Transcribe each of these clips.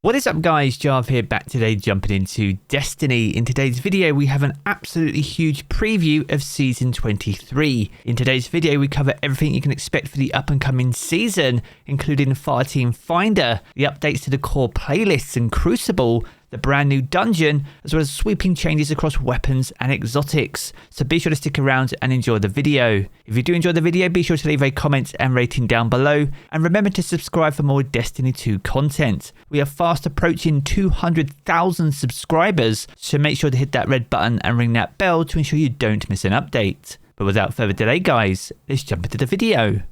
What is up guys, Jarv here, back today jumping into Destiny. In today's video we have an absolutely huge preview of Season 23. In today's video we cover everything you can expect for the up and coming season, including Fireteam Finder, the updates to the core playlists and Crucible, the brand new dungeon, as well as sweeping changes across weapons and exotics. So be sure to stick around and enjoy the video. If you do enjoy the video, be sure to leave a comment and rating down below, and remember to subscribe for more Destiny 2 content. We are fast approaching 200,000 subscribers, so make sure to hit that red button and ring that bell to ensure you don't miss an update. But without further delay guys, let's jump into the video.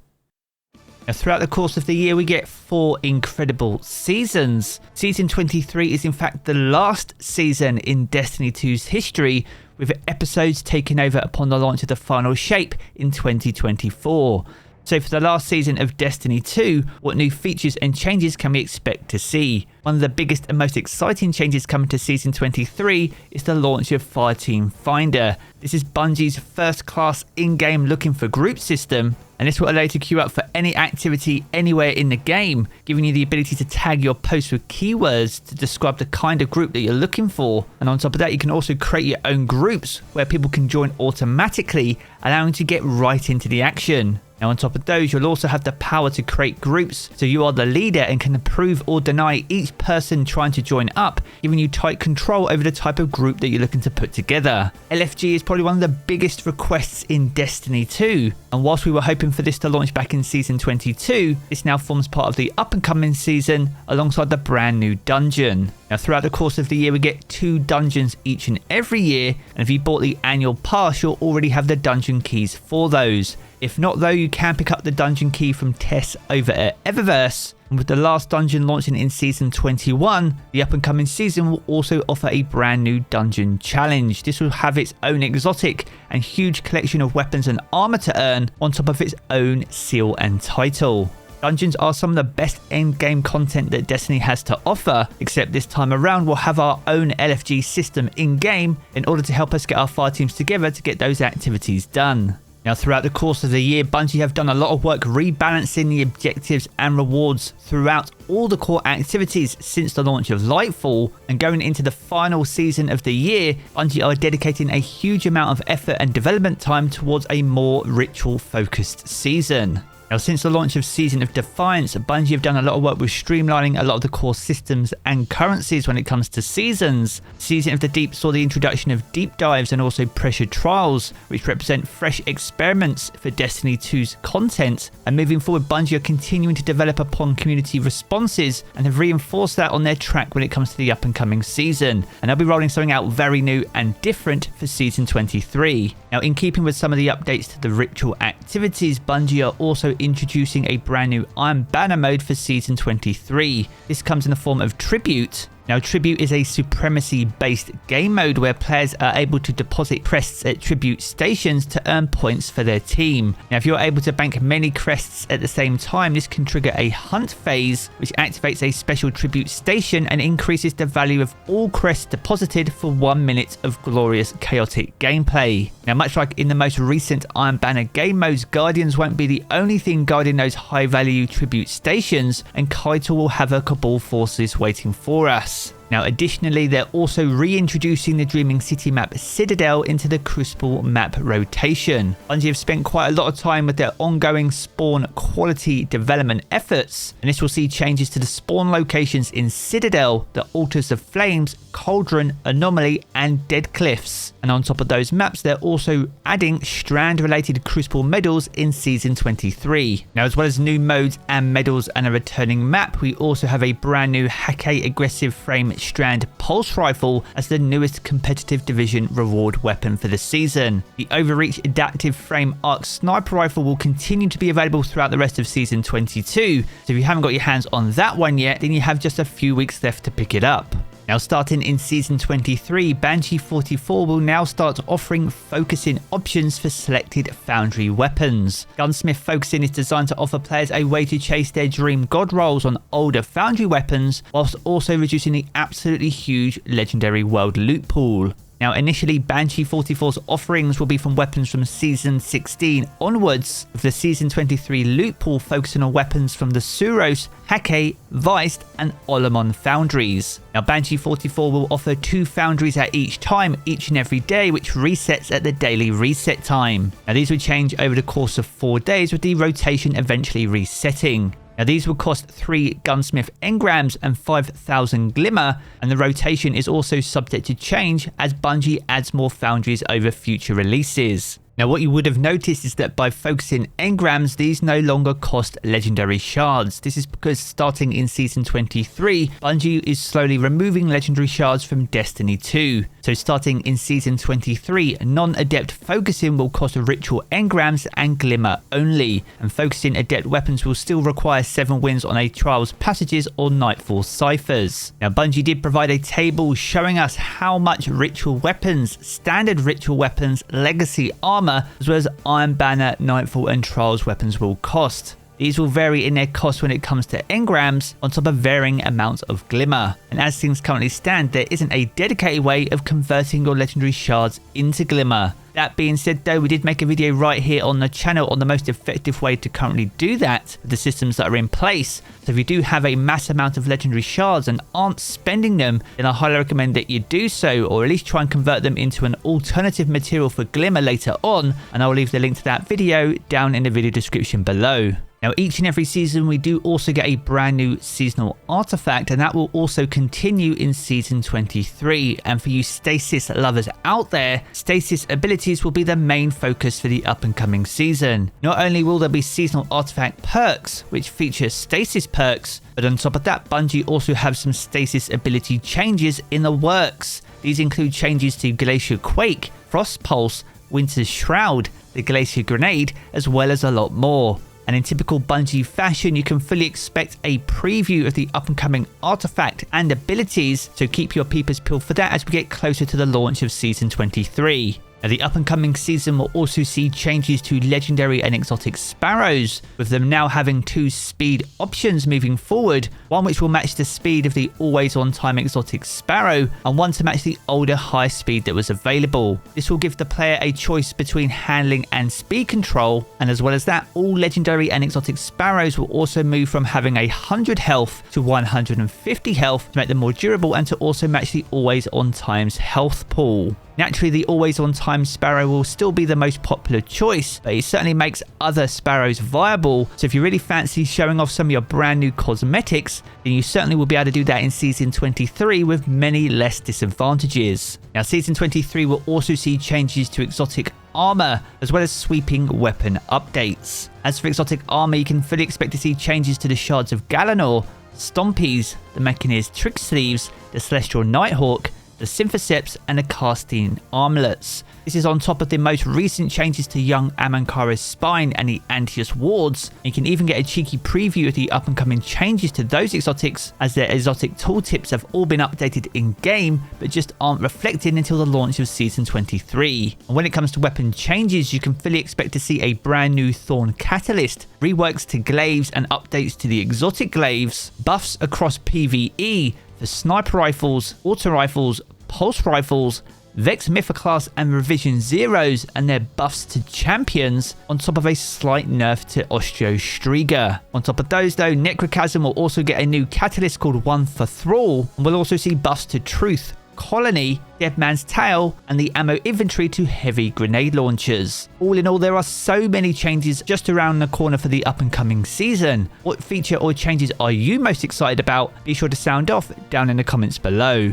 Now, throughout the course of the year, we get 4 incredible seasons. Season 23 is in fact the last season in Destiny 2's history, with episodes taking over upon the launch of the final shape in 2024. So for the last season of Destiny 2, what new features and changes can we expect to see? One of the biggest and most exciting changes coming to Season 23 is the launch of Fireteam Finder. This is Bungie's first-class in-game looking for group system, and this will allow you to queue up for any activity anywhere in the game, giving you the ability to tag your posts with keywords to describe the kind of group that you're looking for. And on top of that, you can also create your own groups where people can join automatically, allowing you to get right into the action. Now on top of those, you'll also have the power to create groups, so you are the leader and can approve or deny each person trying to join up, giving you tight control over the type of group that you're looking to put together. LFG is probably one of the biggest requests in Destiny 2, and whilst we were hoping for this to launch back in Season 22, this now forms part of the up and coming season alongside the brand new dungeon. Now throughout the course of the year we get 2 dungeons each and every year, and if you bought the annual pass you'll already have the dungeon keys for those. If not though, you can pick up the dungeon key from Tess over at Eververse. And with the last dungeon launching in Season 21, the up and coming season will also offer a brand new dungeon challenge. This will have its own exotic and huge collection of weapons and armor to earn, on top of its own seal and title. Dungeons are some of the best end-game content that Destiny has to offer, except this time around we'll have our own LFG system in-game in order to help us get our fire teams together to get those activities done. Now throughout the course of the year, Bungie have done a lot of work rebalancing the objectives and rewards throughout all the core activities since the launch of Lightfall, and going into the final season of the year, Bungie are dedicating a huge amount of effort and development time towards a more ritual focused season. Now since the launch of Season of Defiance, Bungie have done a lot of work with streamlining a lot of the core systems and currencies when it comes to seasons. Season of the Deep saw the introduction of deep dives and also pressure trials, which represent fresh experiments for Destiny 2's content. And moving forward, Bungie are continuing to develop upon community responses and have reinforced that on their track when it comes to the up and coming season. And they'll be rolling something out very new and different for Season 23. Now in keeping with some of the updates to the ritual activities, Bungie are also introducing a brand new Iron Banner mode for Season 23. This comes in the form of Tribute. Now Tribute is a supremacy based game mode where players are able to deposit crests at tribute stations to earn points for their team. Now if you're able to bank many crests at the same time, this can trigger a hunt phase which activates a special tribute station and increases the value of all crests deposited for 1 minute of glorious chaotic gameplay. Now much like in the most recent Iron Banner game modes, Guardians won't be the only thing guarding those high value tribute stations, and Kaitor will have a Cabal forces waiting for us. Now additionally, they're also reintroducing the Dreaming City map Citadel into the Crucible map rotation. Bungie have spent quite a lot of time with their ongoing spawn quality development efforts, and this will see changes to the spawn locations in Citadel, the Altars of Flames, Cauldron, Anomaly and Dead Cliffs. And on top of those maps, they're also adding strand related Crucible medals in Season 23. Now as well as new modes and medals and a returning map, we also have a brand new Hake Aggressive Frame Strand Pulse Rifle as the newest competitive division reward weapon for the season. The Overreach Adaptive Frame Arc Sniper Rifle will continue to be available throughout the rest of Season 22, so if you haven't got your hands on that one yet, then you have just a few weeks left to pick it up. Now starting in Season 23, Banshee 44 will now start offering focusing options for selected Foundry weapons. Gunsmith Focusing is designed to offer players a way to chase their dream god rolls on older Foundry weapons, whilst also reducing the absolutely huge Legendary World loot pool. Now, initially, Banshee 44's offerings will be from weapons from Season 16 onwards, with the Season 23 loot pool focusing on weapons from the Suros, Hake, Weist, and Olamon foundries. Now, Banshee 44 will offer 2 foundries at each time, each and every day, which resets at the daily reset time. Now, these would change over the course of 4 days, with the rotation eventually resetting. Now, these will cost 3 gunsmith engrams and 5,000 glimmer, and the rotation is also subject to change as Bungie adds more foundries over future releases. Now, what you would have noticed is that by focusing engrams, these no longer cost legendary shards. This is because starting in Season 23, Bungie is slowly removing legendary shards from Destiny 2. So starting in Season 23, non-adept focusing will cost ritual engrams and glimmer only, and focusing adept weapons will still require 7 wins on a Trials Passages or Nightfall Ciphers. Now, Bungie did provide a table showing us how much ritual weapons, standard ritual weapons, legacy armor, as well as Iron Banner, Nightfall and Trials weapons will cost. These will vary in their cost when it comes to engrams, on top of varying amounts of glimmer. And as things currently stand, there isn't a dedicated way of converting your legendary shards into glimmer. That being said though, we did make a video right here on the channel on the most effective way to currently do that with the systems that are in place. So if you do have a mass amount of legendary shards and aren't spending them, then I highly recommend that you do so, or at least try and convert them into an alternative material for glimmer later on, and I will leave the link to that video down in the video description below. Now, each and every season we do also get a brand new seasonal artifact, and that will also continue in Season 23. And for you stasis lovers out there, stasis abilities will be the main focus for the up and coming season. Not only will there be seasonal artifact perks, which feature stasis perks, but on top of that, Bungie also have some stasis ability changes in the works. These include changes to Glacier Quake, Frost Pulse, Winter's Shroud, the Glacier Grenade, as well as a lot more. And in typical Bungie fashion, you can fully expect a preview of the up-and-coming artifact and abilities, so keep your peepers peeled for that as we get closer to the launch of Season 23. Now, the up-and-coming season will also see changes to legendary and exotic sparrows, with them now having 2 speed options moving forward, one which will match the speed of the always-on-time exotic sparrow, and one to match the older high speed that was available. This will give the player a choice between handling and speed control, and as well as that, all legendary and exotic sparrows will also move from having 100 health to 150 health to make them more durable and to also match the always-on-time's health pool. Naturally, the always-on-time sparrow will still be the most popular choice, but it certainly makes other sparrows viable. So if you really fancy showing off some of your brand new cosmetics, then you certainly will be able to do that in Season 23 with many less disadvantages. Now, Season 23 will also see changes to exotic armor, as well as sweeping weapon updates. As for exotic armor, you can fully expect to see changes to the Shards of Galanor, Stompies, the Mechanized Trick Sleeves, the Celestial Nighthawk, the Synthoceps, and the Castine Armlets. This is on top of the most recent changes to young Amankara's Spine and the Antius Wards. You can even get a cheeky preview of the up and coming changes to those exotics, as their exotic tooltips have all been updated in game, but just aren't reflected until the launch of Season 23. And when it comes to weapon changes, you can fully expect to see a brand new Thorn Catalyst, reworks to glaives and updates to the exotic glaives, buffs across PvE, for sniper rifles, auto rifles, pulse rifles, Vex Mythoclast and Revision Zeros, and their buffs to champions, on top of a slight nerf to Ostro-Striga. On top of those though, Necrochasm will also get a new catalyst called One for Thrall, and we'll also see buffs to Truth, Colony, Dead Man's Tail, and the ammo inventory to heavy grenade launchers. All in all, there are so many changes just around the corner for the up and coming season. What feature or changes are you most excited about? Be sure to sound off down in the comments below.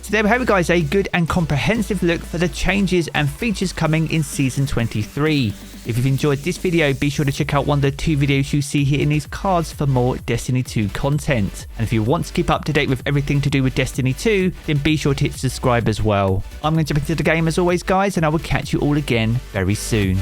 So there we have it guys, a good and comprehensive look for the changes and features coming in Season 23. If you've enjoyed this video, be sure to check out one of the 2 videos you see here in these cards for more Destiny 2 content. And if you want to keep up to date with everything to do with Destiny 2, then be sure to hit subscribe as well. I'm going to jump into the game as always guys, and I will catch you all again very soon.